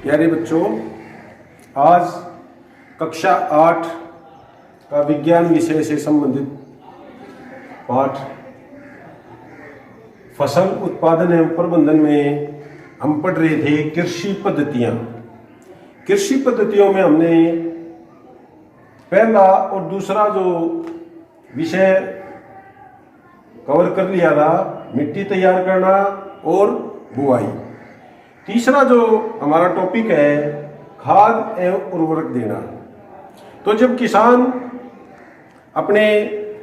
प्यारे बच्चों, आज कक्षा 8 का विज्ञान विषय से संबंधित पाठ फसल उत्पादन एवं प्रबंधन में हम पढ़ रहे थे कृषि पद्धतियाँ। कृषि पद्धतियों में हमने पहला और दूसरा जो विषय कवर कर लिया था, मिट्टी तैयार करना और बुआई। तीसरा जो हमारा टॉपिक है खाद एवं उर्वरक देना। तो जब किसान अपने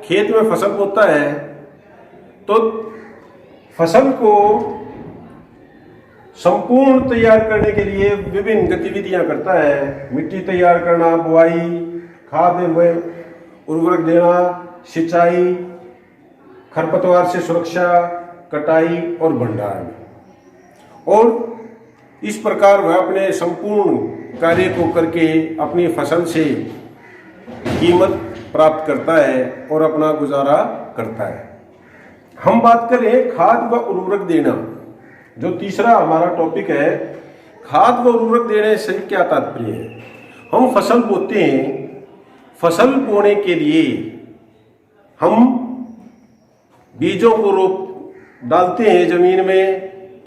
खेत में फसल बोता है तो फसल को संपूर्ण तैयार करने के लिए विभिन्न गतिविधियां करता है। मिट्टी तैयार करना, बुआई, खाद एवं उर्वरक देना, सिंचाई, खरपतवार से सुरक्षा, कटाई और भंडारण। और इस प्रकार वह अपने संपूर्ण कार्य को करके अपनी फसल से कीमत प्राप्त करता है और अपना गुजारा करता है। हम बात करें खाद व उर्वरक देना, जो तीसरा हमारा टॉपिक है। खाद व उर्वरक देने से क्या तात्पर्य है? हम फसल बोते हैं, फसल बोने के लिए हम बीजों को डालते हैं जमीन में,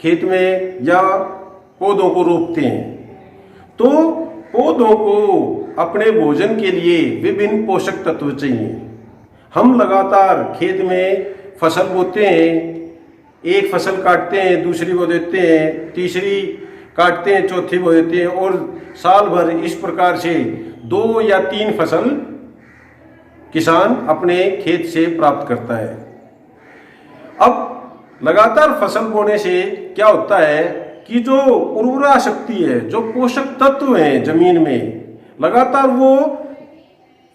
खेत में, या पौधों को रोपते हैं। तो पौधों को अपने भोजन के लिए विभिन्न पोषक तत्व चाहिए। हम लगातार खेत में फसल बोते हैं, एक फसल काटते हैं, दूसरी बो देते हैं, तीसरी काटते हैं, चौथी बो देते हैं, और साल भर इस प्रकार से 2 या 3 फसल किसान अपने खेत से प्राप्त करता है। अब लगातार फसल बोने से क्या होता है कि जो उर्वरा शक्ति है, जो पोषक तत्व हैं जमीन में, लगातार वो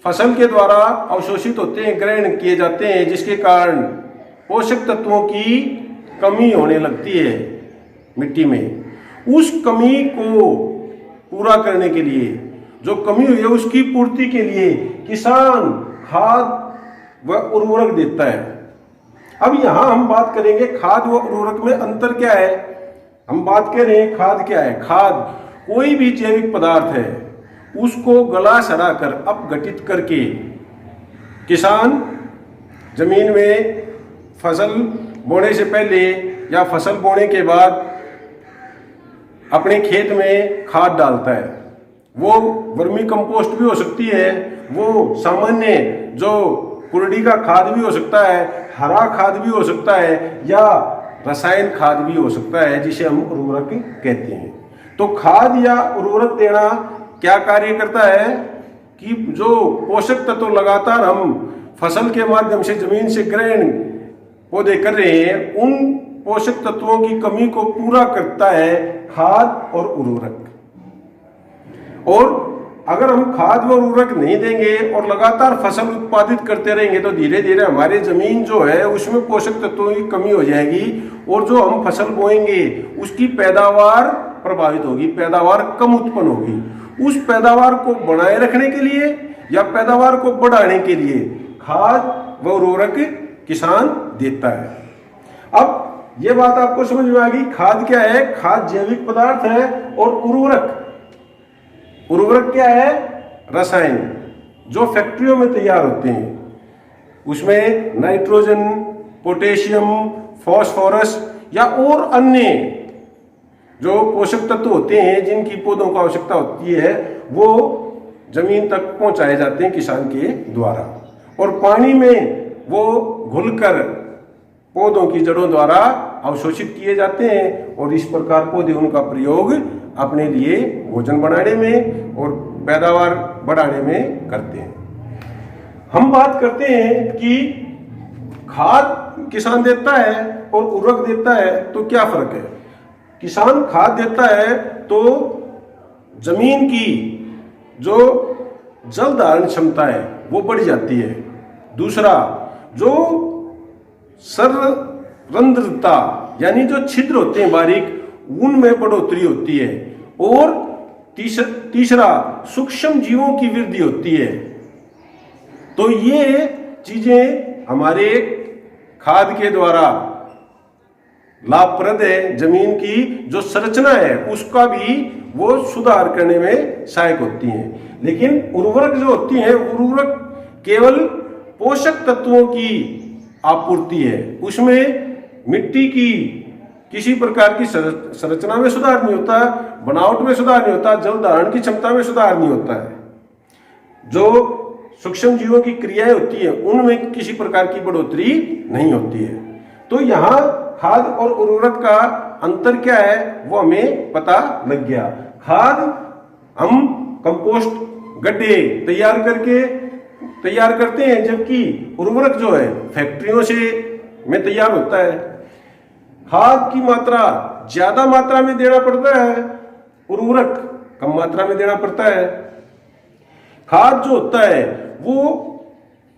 फसल के द्वारा अवशोषित होते हैं, ग्रहण किए जाते हैं, जिसके कारण पोषक तत्वों की कमी होने लगती है मिट्टी में। उस कमी को पूरा करने के लिए, जो कमी हुई है उसकी पूर्ति के लिए किसान खाद व उर्वरक देता है। अब यहाँ हम बात करेंगे खाद व उर्वरक में अंतर क्या है। हम बात कर रहे हैं खाद क्या है। खाद कोई भी जैविक पदार्थ है, उसको गला सड़ा कर अपघटित करके किसान जमीन में फसल बोने से पहले या फसल बोने के बाद अपने खेत में खाद डालता है। वो वर्मी कंपोस्ट भी हो सकती है, वो सामान्य जो कुरडी का खाद भी हो सकता है, हरा खाद भी हो सकता है, या रसायन खाद भी हो सकता है, जिसे हम उर्वरक कहते हैं। तो खाद या उर्वरक देना क्या कार्य करता है कि जो पोषक तत्व लगातार हम फसल के माध्यम से जमीन से ग्रहण पौधे कर रहे हैं, उन पोषक तत्वों की कमी को पूरा करता है खाद और उर्वरक। और अगर हम खाद व उर्वरक नहीं देंगे और लगातार फसल उत्पादित करते रहेंगे तो धीरे धीरे हमारी जमीन जो है उसमें पोषक तत्वों की कमी हो जाएगी, और जो हम फसल बोएंगे उसकी पैदावार प्रभावित होगी, पैदावार कम उत्पन्न होगी। उस पैदावार को बनाए रखने के लिए या पैदावार को बढ़ाने के लिए खाद व उर्वरक किसान देता है। अब ये बात आपको समझ में आ गई, खाद क्या है। खाद जैविक पदार्थ है और उर्वरक क्या है? रसायन, जो फैक्ट्रियों में तैयार होते हैं। उसमें नाइट्रोजन, पोटेशियम, फास्फोरस या और अन्य जो पोषक तत्व होते हैं जिनकी पौधों को आवश्यकता होती है, वो जमीन तक पहुंचाए जाते हैं किसान के द्वारा, और पानी में वो घुलकर पौधों की जड़ों द्वारा अवशोषित किए जाते हैं, और इस प्रकार पौधे उनका प्रयोग अपने लिए भोजन बनाने में और पैदावार बढ़ाने में करते हैं। हम बात करते हैं कि खाद किसान देता है और उर्वरक देता है, तो क्या फर्क है? किसान खाद देता है तो जमीन की जो जल धारण क्षमता है वो बढ़ जाती है। दूसरा, जो सररंध्रता यानी जो छिद्र होते हैं बारीक, उनमें बढ़ोतरी होती है। और तीसरा, सूक्ष्म जीवों की वृद्धि होती है। तो ये चीजें हमारे खाद के द्वारा लाभप्रद है, जमीन की जो संरचना है उसका भी वो सुधार करने में सहायक होती हैं। लेकिन उर्वरक जो होती हैं, उर्वरक केवल पोषक तत्वों की आपूर्ति है, उसमें मिट्टी की किसी प्रकार की संरचना में सुधार नहीं होता, बनावट में सुधार नहीं होता, जल धारण की क्षमता में सुधार नहीं होता है। जो सूक्ष्म जीवों की क्रियाएं होती है उनमें किसी प्रकार की बढ़ोतरी नहीं होती है। तो यहाँ खाद और उर्वरक का अंतर क्या है वो हमें पता लग गया। खाद हम कंपोस्ट गड्ढे तैयार करते हैं, जबकि उर्वरक जो है फैक्ट्रियों से में तैयार होता है। खाद की मात्रा ज्यादा मात्रा में देना पड़ता है, उर्वरक कम मात्रा में देना पड़ता है। खाद जो होता है वो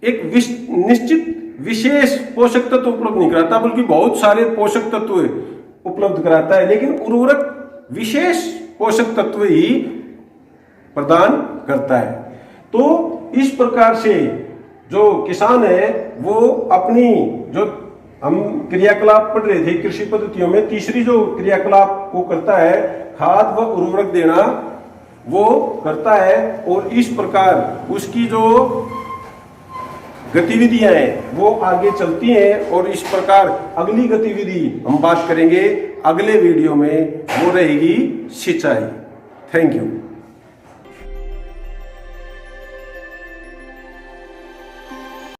एक निश्चित विशेष पोषक तत्व उपलब्ध नहीं कराता, बल्कि बहुत सारे पोषक तत्व उपलब्ध कराता है। लेकिन उर्वरक विशेष पोषक तत्व ही प्रदान करता है। तो इस प्रकार से जो किसान है वो अपनी जो हम क्रियाकलाप पढ़ रहे थे कृषि पद्धतियों में, तीसरी जो क्रियाकलाप को करता है खाद व उर्वरक देना वो करता है। और इस प्रकार उसकी जो गतिविधियां हैं वो आगे चलती हैं। और इस प्रकार अगली गतिविधि हम बात करेंगे अगले वीडियो में, वो रहेगी सिंचाई। Thank you.